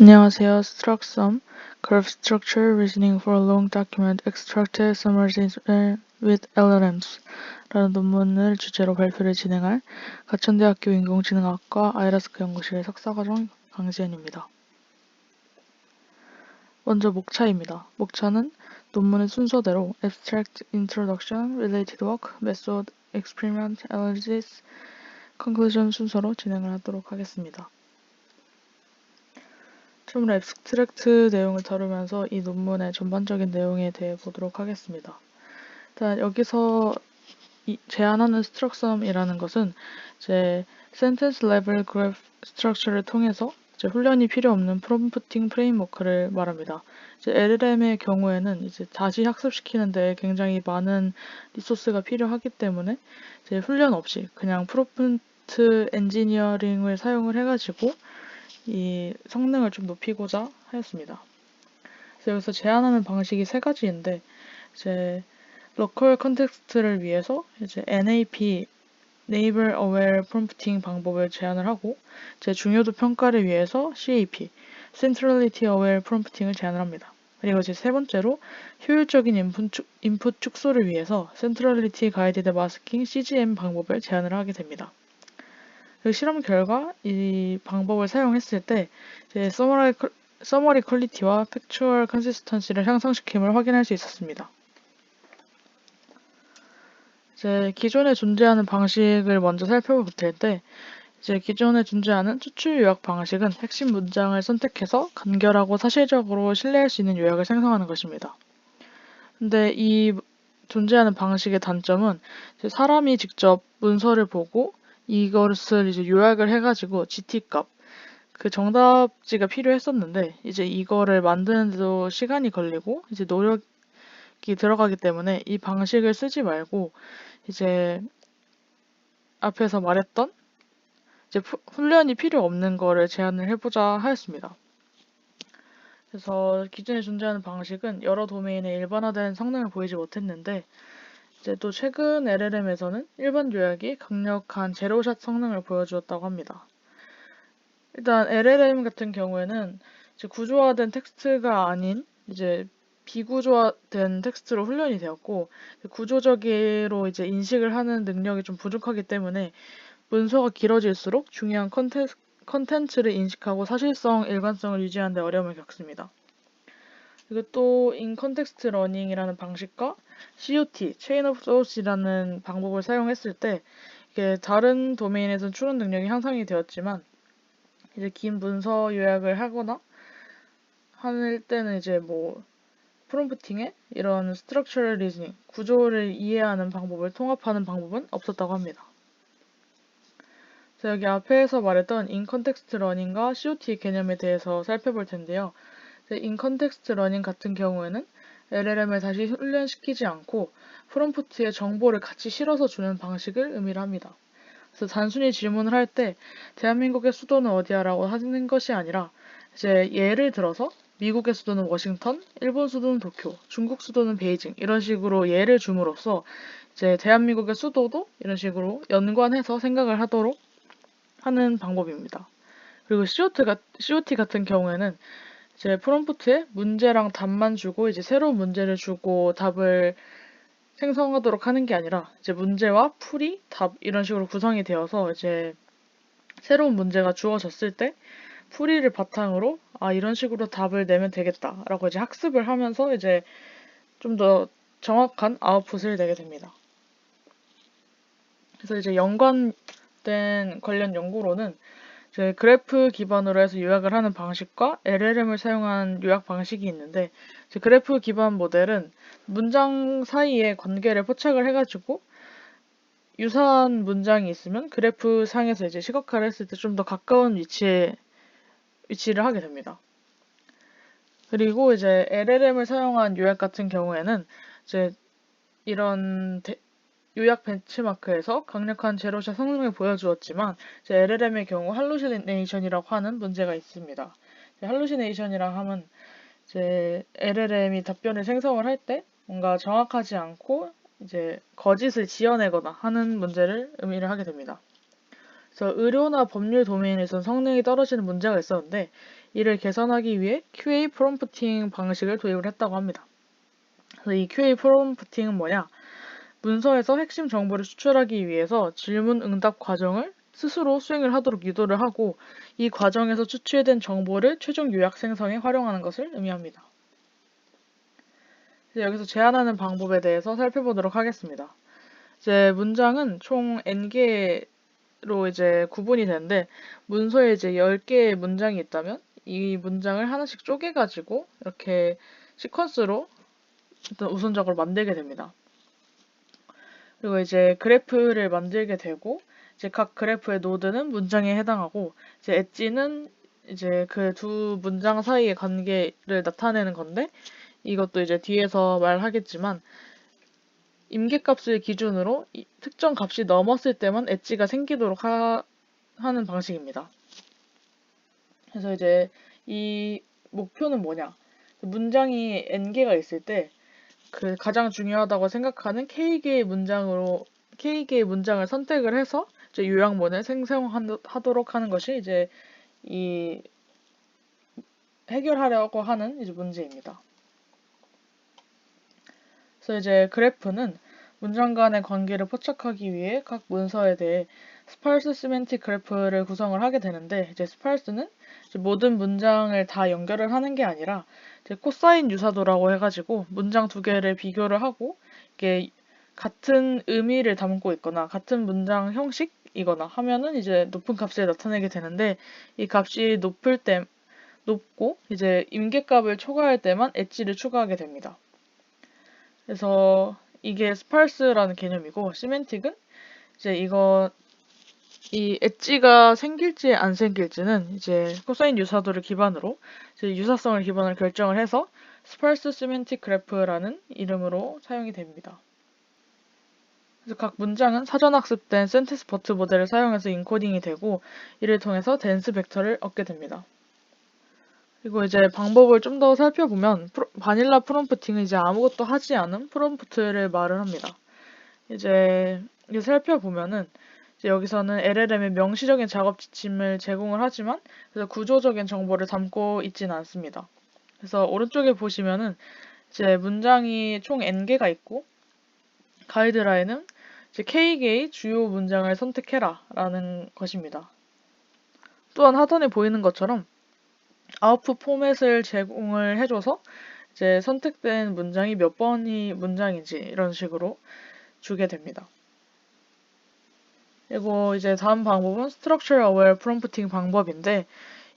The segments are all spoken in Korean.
안녕하세요. Struct Sum, Curve Structure Reasoning for a Long Document Extracted Summarization with LLMs 라는 논문을 주제로 발표를 진행할 가천대학교 인공지능학과 아이라스크 연구실 석사과정 강지연입니다. 먼저 목차입니다. 목차는 논문의 순서대로 Abstract Introduction, Related Work, Method, Experiment, Analysis, Conclusion 순서로 진행을 하도록 하겠습니다. 처음으로 앱스트랙트 내용을 다루면서 이 논문의 전반적인 내용에 대해 보도록 하겠습니다. 일단 여기서 제안하는 스트럭썸이라는 것은 이제 Sentence Level Graph Structure를 통해서 이제 훈련이 필요 없는 프롬프팅 프레임워크를 말합니다. 이제 LLM의 경우에는 이제 다시 학습시키는데 굉장히 많은 리소스가 필요하기 때문에 이제 훈련 없이 그냥 프롬프트 엔지니어링을 사용을 해가지고 이 성능을 좀 높이고자 하였습니다. 그래서 여기서 제안하는 방식이 세 가지인데, 이제 로컬 컨텍스트를 위해서 이제 NAP, Neighbor Aware Prompting 방법을 제안을 하고, 이제 중요도 평가를 위해서 CAP, Centrality Aware Prompting을 제안을 합니다. 그리고 이제 세 번째로 효율적인 인풋 축소를 위해서 Centrality Guided Masking (CGM) 방법을 제안을 하게 됩니다. 그 실험 결과 이 방법을 사용했을 때 이제 서머리 퀄리티와 팩추얼 컨시스턴시를 향상시킴을 확인할 수 있었습니다. 이제 기존에 존재하는 방식을 먼저 살펴볼 텐데, 이제 기존에 존재하는 추출 요약 방식은 핵심 문장을 선택해서 간결하고 사실적으로 신뢰할 수 있는 요약을 생성하는 것입니다. 근데 이 존재하는 방식의 단점은 이제 사람이 직접 문서를 보고 이것을 이제 요약을 해가지고 GT값, 그 정답지가 필요했었는데 이제 이거를 만드는데도 시간이 걸리고 이제 노력이 들어가기 때문에 이 방식을 쓰지 말고 이제 앞에서 말했던 이제 훈련이 필요 없는 거를 제안을 해보자 하였습니다. 그래서 기존에 존재하는 방식은 여러 도메인에 일반화된 성능을 보이지 못했는데 이제 또 최근 LLM에서는 일반 요약이 강력한 제로샷 성능을 보여주었다고 합니다. 일단 LLM 같은 경우에는 이제 구조화된 텍스트가 아닌 이제 비구조화된 텍스트로 훈련이 되었고 구조적으로 이제 인식을 하는 능력이 좀 부족하기 때문에 문서가 길어질수록 중요한 컨텐츠를 인식하고 사실성, 일관성을 유지하는 데 어려움을 겪습니다. 그리고 또 인컨텍스트 러닝이라는 방식과 COT, Chain of Thought이라는 방법을 사용했을 때 이게 다른 도메인에서는 추론 능력이 향상이 되었지만 이제 긴 문서 요약을 하거나 할 때는 이제 뭐 프롬프팅에 이런 스트럭처럴 리즈닝, 구조를 이해하는 방법을 통합하는 방법은 없었다고 합니다. 여기 앞에서 말했던 인컨텍스트 러닝과 COT 개념에 대해서 살펴볼 텐데요. 인컨텍스트 러닝 같은 경우에는 LLM을 다시 훈련시키지 않고 프롬프트에 정보를 같이 실어서 주는 방식을 의미를 합니다. 그래서 단순히 질문을 할 때 대한민국의 수도는 어디야라고 하는 것이 아니라 이제 예를 들어서 미국의 수도는 워싱턴, 일본 수도는 도쿄, 중국 수도는 베이징 이런 식으로 예를 줌으로써 이제 대한민국의 수도도 이런 식으로 연관해서 생각을 하도록 하는 방법입니다. 그리고 COT 같은 경우에는 이제 프롬프트에 문제랑 답만 주고 이제 새로운 문제를 주고 답을 생성하도록 하는 게 아니라 이제 문제와 풀이, 답 이런 식으로 구성이 되어서 이제 새로운 문제가 주어졌을 때 풀이를 바탕으로 이런 식으로 답을 내면 되겠다라고 이제 학습을 하면서 이제 좀 더 정확한 아웃풋을 내게 됩니다. 그래서 이제 연관된 관련 연구로는 이제 그래프 기반으로 해서 요약을 하는 방식과 LLM을 사용한 요약 방식이 있는데 이제 그래프 기반 모델은 문장 사이에 관계를 포착을 해가지고 유사한 문장이 있으면 그래프 상에서 이제 시각화를 했을 때 좀 더 가까운 위치를 하게 됩니다. 그리고 이제 LLM을 사용한 요약 같은 경우에는 이제 이런 요약 벤치마크에서 강력한 제로샷 성능을 보여주었지만 이제 LLM의 경우 할루시네이션이라고 하는 문제가 있습니다. 할루시네이션이라 하면 이제 LLM이 답변을 생성을 할 때 뭔가 정확하지 않고 이제 거짓을 지어내거나 하는 문제를 의미를 하게 됩니다. 그래서 의료나 법률 도메인에선 성능이 떨어지는 문제가 있었는데 이를 개선하기 위해 QA 프롬프팅 방식을 도입을 했다고 합니다. 그래서 이 QA 프롬프팅은 뭐냐? 문서에서 핵심 정보를 추출하기 위해서 질문 응답 과정을 스스로 수행을 하도록 유도를 하고 이 과정에서 추출된 정보를 최종 요약 생성에 활용하는 것을 의미합니다. 이제 여기서 제안하는 방법에 대해서 살펴보도록 하겠습니다. 이제 문장은 총 n개로 이제 구분이 되는데 문서에 이제 10개의 문장이 있다면 이 문장을 하나씩 쪼개가지고 이렇게 시퀀스로 일단 우선적으로 만들게 됩니다. 그리고 이제 그래프를 만들게 되고 이제 각 그래프의 노드는 문장에 해당하고 이제 엣지는 이제 그 두 문장 사이의 관계를 나타내는 건데 이것도 이제 뒤에서 말하겠지만 임계값을 기준으로 특정 값이 넘었을 때만 엣지가 생기도록 하는 방식입니다. 그래서 이제 이 목표는 뭐냐? 문장이 n개가 있을 때 그 가장 중요하다고 생각하는 K개의 문장을 선택을 해서 이제 요약문을 생성하도록 하는 것이 이제 이 해결하려고 하는 이제 문제입니다. 그래서 이제 그래프는 문장 간의 관계를 포착하기 위해 각 문서에 대해 스파르스 시멘틱 그래프를 구성을 하게 되는데 이제 스파르스는 이제 모든 문장을 다 연결을 하는 게 아니라 이제 코사인 유사도라고 해가지고 문장 두 개를 비교를 하고 이게 같은 의미를 담고 있거나 같은 문장 형식이거나 하면은 이제 높은 값을 나타내게 되는데 이 값이 높고 이제 임계값을 초과할 때만 엣지를 추가하게 됩니다. 그래서 이게 스파르스라는 개념이고 시멘틱은 이제 이 엣지가 생길지 안 생길지는 이제 코사인 유사도를 기반으로 이제 유사성을 기반으로 결정을 해서 스파르스 시멘틱 그래프라는 이름으로 사용이 됩니다. 그래서 각 문장은 사전 학습된 센텐스 버트 모델을 사용해서 인코딩이 되고 이를 통해서 덴스 벡터를 얻게 됩니다. 그리고 이제 방법을 좀 더 살펴보면 바닐라 프롬프팅은 이제 아무것도 하지 않은 프롬프트를 말을 합니다. 이제 살펴보면은 이제 여기서는 LLM의 명시적인 작업 지침을 제공을 하지만 그래서 구조적인 정보를 담고 있지는 않습니다. 그래서 오른쪽에 보시면은 이제 문장이 총 n개가 있고 가이드라인은 이제 K개의 주요 문장을 선택해라 라는 것입니다. 또한 하단에 보이는 것처럼 아웃풋 포맷을 제공을 해줘서 이제 선택된 문장이 몇 번이 문장인지 이런 식으로 주게 됩니다. 그리고 이제 다음 방법은 Structure Aware Prompting 방법인데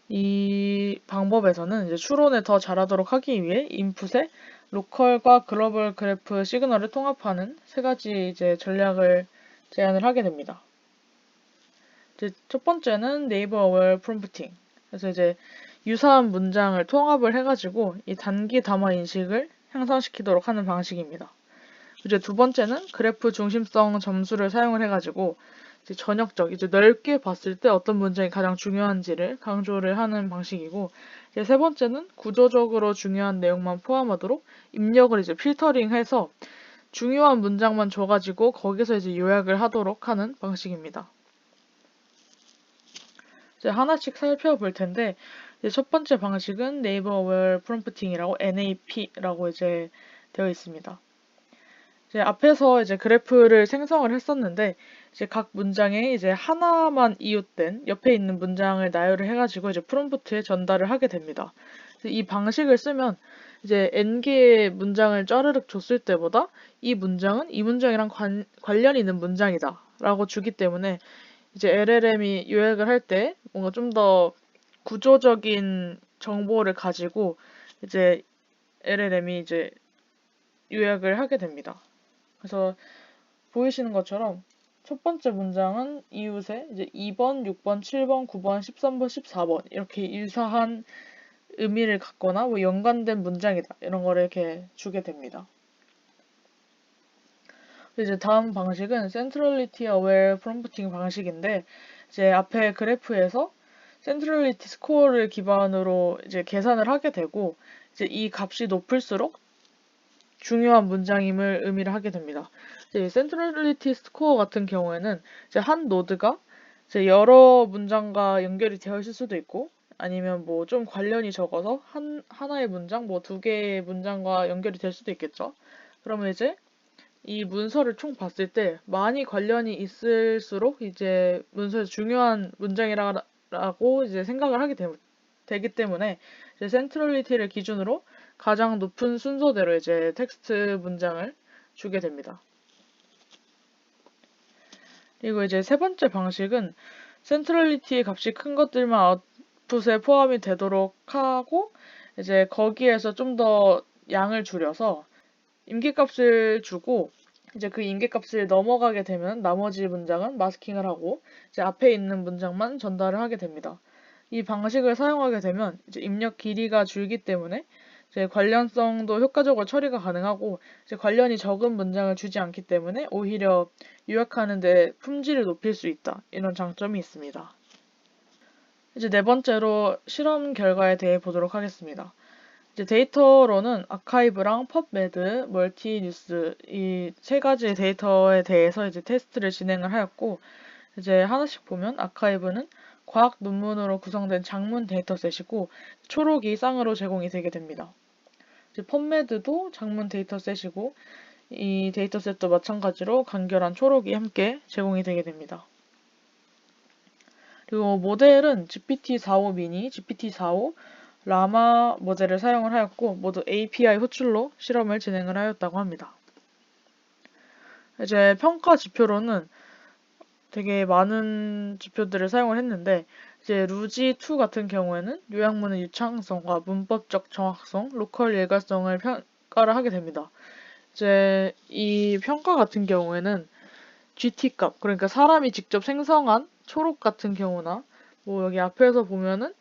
이 방법에서는 이제 추론을 더 잘하도록 하기 위해 인풋에 로컬과 글로벌 그래프 시그널을 통합하는 세 가지 이제 전략을 제안을 하게 됩니다. 이제 첫 번째는 Neighbor Aware Prompting. 그래서 이제 유사한 문장을 통합을 해가지고 이 단기 담화 인식을 향상시키도록 하는 방식입니다. 이제 두 번째는 그래프 중심성 점수를 사용을 해가지고 이제 이제 넓게 봤을 때 어떤 문장이 가장 중요한지를 강조를 하는 방식이고, 이제 세 번째는 구조적으로 중요한 내용만 포함하도록 입력을 이제 필터링해서 중요한 문장만 줘가지고 거기서 이제 요약을 하도록 하는 방식입니다. 이제 하나씩 살펴볼 텐데, 이제 첫 번째 방식은 네이버 어웨어 프롬프팅이라고 NAP라고 이제 되어 있습니다. 이제 앞에서 이제 그래프를 생성을 했었는데 이제 각 문장에 이제 하나만 이웃된 옆에 있는 문장을 나열을 해가지고 이제 프롬프트에 전달을 하게 됩니다. 이 방식을 쓰면 이제 n개의 문장을 짜르륵 줬을 때보다 이 문장은 이 문장이랑 관련이 있는 문장이다 라고 주기 때문에 이제 LLM이 요약을 할 때 뭔가 좀 더 구조적인 정보를 가지고 이제 LLM이 이제 요약을 하게 됩니다. 그래서 보이시는 것처럼 첫 번째 문장은 이웃에 이제 2번, 6번, 7번, 9번, 13번, 14번 이렇게 유사한 의미를 갖거나 뭐 연관된 문장이다 이런 거를 이렇게 주게 됩니다. 이제 다음 방식은 Centrality Aware Prompting 방식인데 이제 앞에 그래프에서 Centrality 스코어를 기반으로 이제 계산을 하게 되고 이제 이 값이 높을수록 중요한 문장임을 의미를 하게 됩니다. 이제 센트럴리티 스코어 같은 경우에는 이제 한 노드가 이제 여러 문장과 연결이 되어 있을 수도 있고, 아니면 뭐 좀 관련이 적어서 하나의 문장, 뭐 두 개의 문장과 연결이 될 수도 있겠죠. 그러면 이제 이 문서를 총 봤을 때 많이 관련이 있을수록 이제 문서에서 중요한 문장이라고 이제 생각을 되기 때문에 이제 센트럴리티를 기준으로 가장 높은 순서대로 이제 텍스트 문장을 주게 됩니다. 그리고 이제 세 번째 방식은 센트럴리티의 값이 큰 것들만 아웃풋에 포함이 되도록 하고, 이제 거기에서 좀 더 양을 줄여서 임기값을 주고, 이제 그 임기값을 넘어가게 되면 나머지 문장은 마스킹을 하고 이제 앞에 있는 문장만 전달을 하게 됩니다. 이 방식을 사용하게 되면 이제 입력 길이가 줄기 때문에 이제 관련성도 효과적으로 처리가 가능하고, 이제 관련이 적은 문장을 주지 않기 때문에 오히려 요약하는데 품질을 높일 수 있다, 이런 장점이 있습니다. 이제 네 번째로 실험 결과에 대해 보도록 하겠습니다. 이제 데이터로는 아카이브랑 펍메드, 멀티뉴스 이 세 가지의 데이터에 대해서 이제 테스트를 진행을 하였고, 이제 하나씩 보면 아카이브는 과학 논문으로 구성된 장문 데이터셋이고 초록이 쌍으로 제공이 되게 됩니다. 이제 펍메드도 장문 데이터셋이고 이 데이터셋도 마찬가지로 간결한 초록이 함께 제공이 되게 됩니다. 그리고 모델은 GPT-4o 미니, GPT-4o, 라마 모델을 사용을 하였고 모두 API 호출로 실험을 진행을 하였다고 합니다. 이제 평가 지표로는 되게 많은 지표들을 사용을 했는데, 이제 루지2 같은 경우에는 요약문의 유창성과 문법적 정확성, 로컬 일관성을 평가를 하게 됩니다. 이제 이 평가 같은 경우에는 GT 값, 그러니까 사람이 직접 생성한 초록 같은 경우나 뭐 여기 앞에서 보면은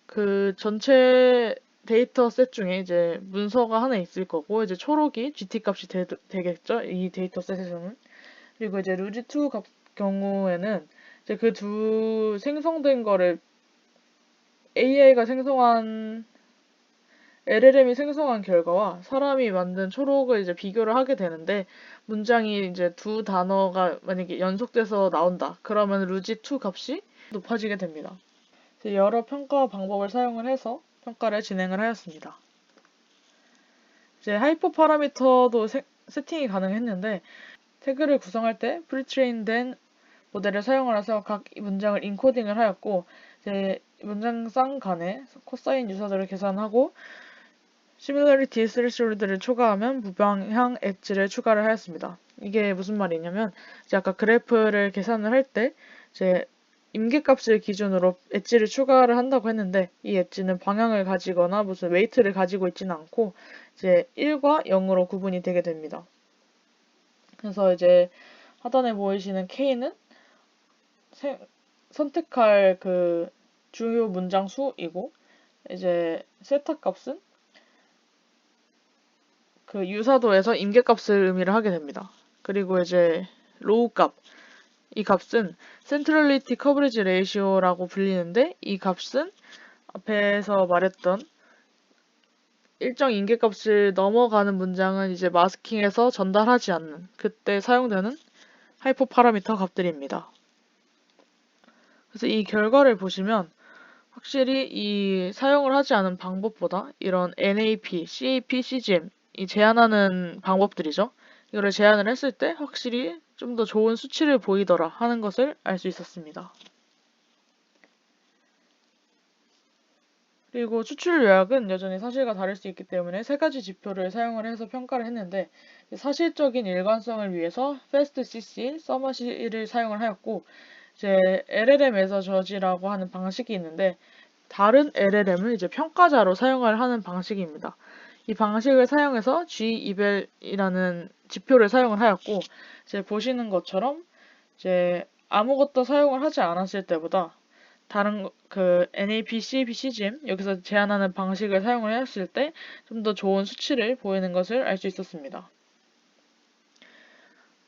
그 전체 데이터셋 중에 이제 문서가 하나 있을 거고, 이제 초록이 GT 값이 되겠죠, 이 데이터셋에서는. 그리고 이제 루지2 경우에는 이제 그 두 생성된 거를 AI가 생성한 LLM이 생성한 결과와 사람이 만든 초록을 이제 비교를 하게 되는데, 문장이 이제 두 단어가 만약에 연속돼서 나온다, 그러면 루지2 값이 높아지게 됩니다. 여러 평가 방법을 사용을 해서 평가를 진행을 하였습니다. 이제 하이퍼 파라미터도 세팅이 가능했는데, 태그를 구성할 때 프리트레인된 모델을 사용을 해서 각 문장을 인코딩을 하였고, 이제 문장쌍 간의 코사인 유사들을 계산하고 시뮬러리티 스레시홀드를 초과하면 무방향 엣지를 추가를 하였습니다. 이게 무슨 말이냐면, 이제 아까 그래프를 계산을 할 때 이제 임계값을 기준으로 엣지를 추가를 한다고 했는데, 이 엣지는 방향을 가지거나 무슨 웨이트를 가지고 있지는 않고 이제 1과 0으로 구분이 되게 됩니다. 그래서 이제 하단에 보이시는 K는 선택할 그 주요 문장 수이고, 이제 세타 값은 그 유사도에서 임계값을 의미를 하게 됩니다. 그리고 이제 로우 값, 이 값은 센트럴리티 커버리지 레이시오라고 불리는데, 이 값은 앞에서 말했던 일정 임계값을 넘어가는 문장은 이제 마스킹해서 전달하지 않는 그때 사용되는 하이퍼 파라미터 값들입니다. 그래서 이 결과를 보시면 확실히 이 사용을 하지 않은 방법보다 이런 NAP, CAP, CGM 이 제한하는 방법들이죠. 이거를 제한을 했을 때 확실히 좀 더 좋은 수치를 보이더라 하는 것을 알 수 있었습니다. 그리고 추출 요약은 여전히 사실과 다를 수 있기 때문에 세 가지 지표를 사용을 해서 평가를 했는데, 사실적인 일관성을 위해서 FastCC, SummerC를 사용을 하였고, 이제 LLM에서 저지라고 하는 방식이 있는데, 다른 LLM을 이제 평가자로 사용을 하는 방식입니다. 이 방식을 사용해서 G-eval이라는 지표를 사용을 하였고, 이제 보시는 것처럼 이제 아무것도 사용을 하지 않았을 때보다 다른 그 NAP, CAP, CGM 여기서 제한하는 방식을 사용을 했을 때 좀 더 좋은 수치를 보이는 것을 알 수 있었습니다.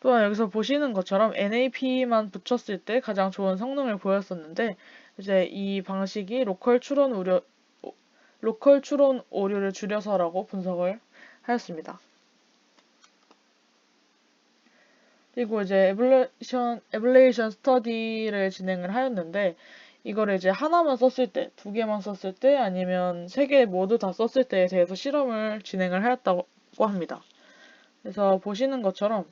또한 여기서 보시는 것처럼 NAP만 붙였을 때 가장 좋은 성능을 보였었는데, 이제 이 방식이 로컬 추론 오류를 줄여서라고 분석을 하였습니다. 그리고 이제 에블레이션 스터디를 진행을 하였는데, 이거를 이제 하나만 썼을 때, 두 개만 썼을 때, 아니면 세 개 모두 다 썼을 때에 대해서 실험을 진행을 하였다고 합니다. 그래서 보시는 것처럼,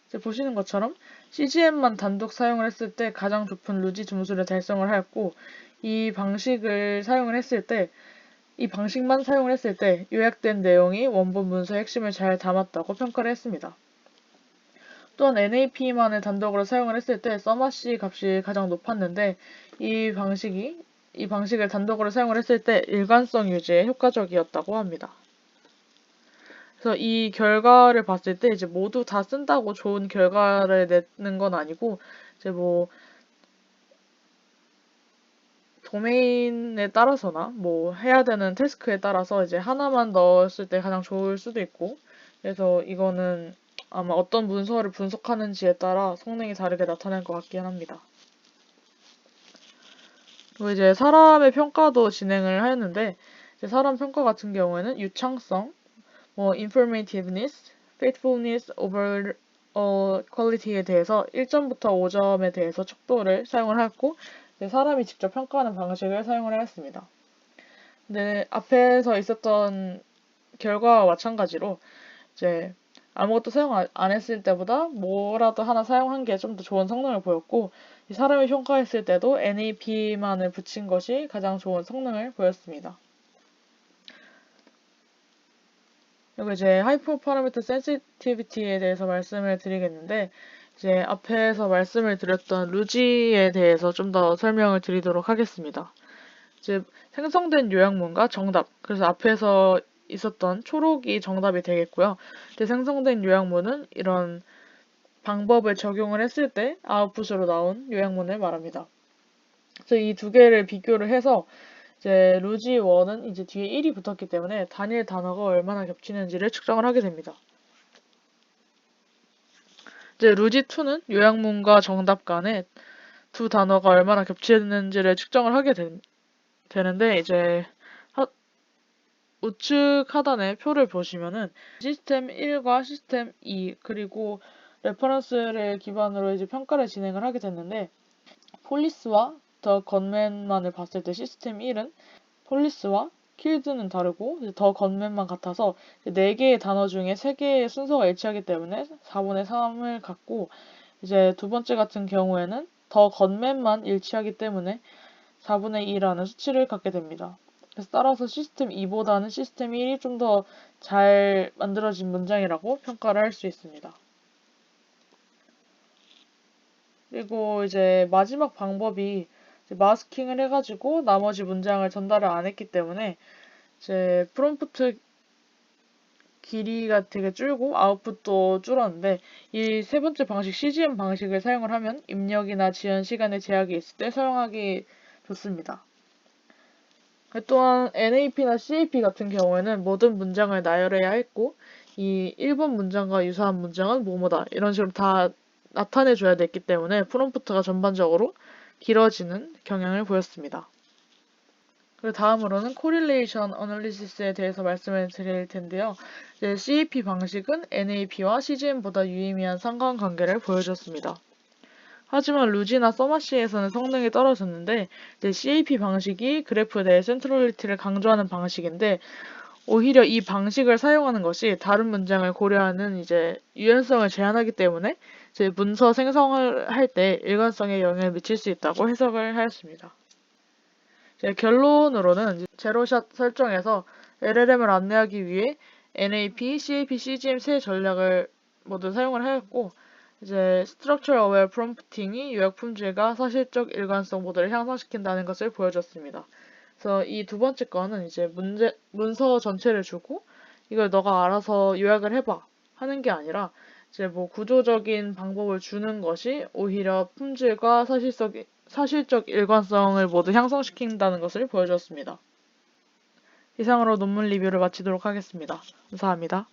이제 보시는 것처럼 CGM만 단독 사용을 했을 때 가장 높은 루지 점수를 달성을 하였고, 이 방식을 사용을 했을 때, 이 방식만 사용을 했을 때 요약된 내용이 원본 문서의 핵심을 잘 담았다고 평가를 했습니다. 또한 NAP만을 단독으로 사용을 했을 때 써마시 값이 가장 높았는데, 이 방식을 단독으로 사용을 했을 때 일관성 유지에 효과적이었다고 합니다. 그래서 이 결과를 봤을 때 이제 모두 다 쓴다고 좋은 결과를 내는 건 아니고, 이제 뭐 도메인에 따라서나 뭐 해야 되는 태스크에 따라서 이제 하나만 넣었을 때 가장 좋을 수도 있고, 그래서 이거는 아마 어떤 문서를 분석하는지에 따라 성능이 다르게 나타날 것 같긴 합니다. 그리고 이제 사람의 평가도 진행을 하였는데, 이제 사람 평가 같은 경우에는 유창성, 뭐 informativeness, faithfulness, overall quality에 대해서 1점부터 5점에 대해서 척도를 사용을 하였고, 사람이 직접 평가하는 방식을 사용을 하였습니다. 근데 앞에서 있었던 결과와 마찬가지로 이제 아무것도 사용 안 했을 때보다 뭐라도 하나 사용한 게 좀 더 좋은 성능을 보였고, 이 사람이 평가했을 때도 NAP만을 붙인 것이 가장 좋은 성능을 보였습니다. 그리고 이제 하이퍼 파라미터 센시티비티에 대해서 말씀을 드리겠는데, 이제 앞에서 말씀을 드렸던 루지에 대해서 좀 더 설명을 드리도록 하겠습니다. 이제 생성된 요약문과 정답, 그래서 앞에서 있었던 초록이 정답이 되겠고요. 이제 생성된 요약문은 이런 방법을 적용을 했을 때 아웃풋으로 나온 요약문을 말합니다. 그래서 이 두 개를 비교를 해서 이제 루지 1은 이제 뒤에 1이 붙었기 때문에 단일 단어가 얼마나 겹치는지를 측정을 하게 됩니다. 이제 루지 2는 요약문과 정답 간에 두 단어가 얼마나 겹치는지를 측정을 하게 되는데, 이제 우측 하단에 표를 보시면은 시스템 1과 시스템 2 그리고 레퍼런스를 기반으로 이제 평가를 진행을 하게 됐는데, 폴리스와 더 건맨만을 봤을 때 시스템 1은 폴리스와 킬드는 다르고 더 건맨만 같아서 4개의 단어 중에 3개의 순서가 일치하기 때문에 4분의 3을 갖고, 이제 두 번째 같은 경우에는 더 건맨만 일치하기 때문에 4분의 2라는 수치를 갖게 됩니다. 그래서 따라서 시스템 2보다는 시스템 1이 좀 더 잘 만들어진 문장이라고 평가를 할 수 있습니다. 그리고 이제 마지막 방법이 이제 마스킹을 해가지고 나머지 문장을 전달을 안 했기 때문에 이제 프롬프트 길이가 되게 줄고 아웃풋도 줄었는데, 이 세 번째 방식 CGM 방식을 사용을 하면 입력이나 지연 시간에 제약이 있을 때 사용하기 좋습니다. 또한 NAP나 CAP 같은 경우에는 모든 문장을 나열해야 했고, 이 1번 문장과 유사한 문장은 뭐뭐다 이런 식으로 다 나타내줘야 됐기 때문에 프롬프트가 전반적으로 길어지는 경향을 보였습니다. 그리고 다음으로는 코릴레이션 어널리시스에 대해서 말씀을 드릴 텐데요. 이제 CAP 방식은 NAP와 CGM보다 유의미한 상관관계를 보여줬습니다. 하지만 루지나 써마시에서는 성능이 떨어졌는데, 이제 CAP 방식이 그래프 내의 센트럴리티를 강조하는 방식인데, 오히려 이 방식을 사용하는 것이 다른 문장을 고려하는 이제 유연성을 제한하기 때문에 이제 문서 생성을 할 때 일관성에 영향을 미칠 수 있다고 해석을 하였습니다. 이제 결론으로는 제로샷 설정에서 LLM을 안내하기 위해 NAP, CAP, CGM 세 전략을 모두 사용을 하였고, 이제 Structure Aware Prompting이 요약 품질과 사실적 일관성 모두를 향상시킨다는 것을 보여줬습니다. 그래서 이 두 번째 거는 이제 문서 전체를 주고 이걸 너가 알아서 요약을 해봐 하는 게 아니라, 이제 뭐 구조적인 방법을 주는 것이 오히려 품질과 사실적 일관성을 모두 향상시킨다는 것을 보여주었습니다. 이상으로 논문 리뷰를 마치도록 하겠습니다. 감사합니다.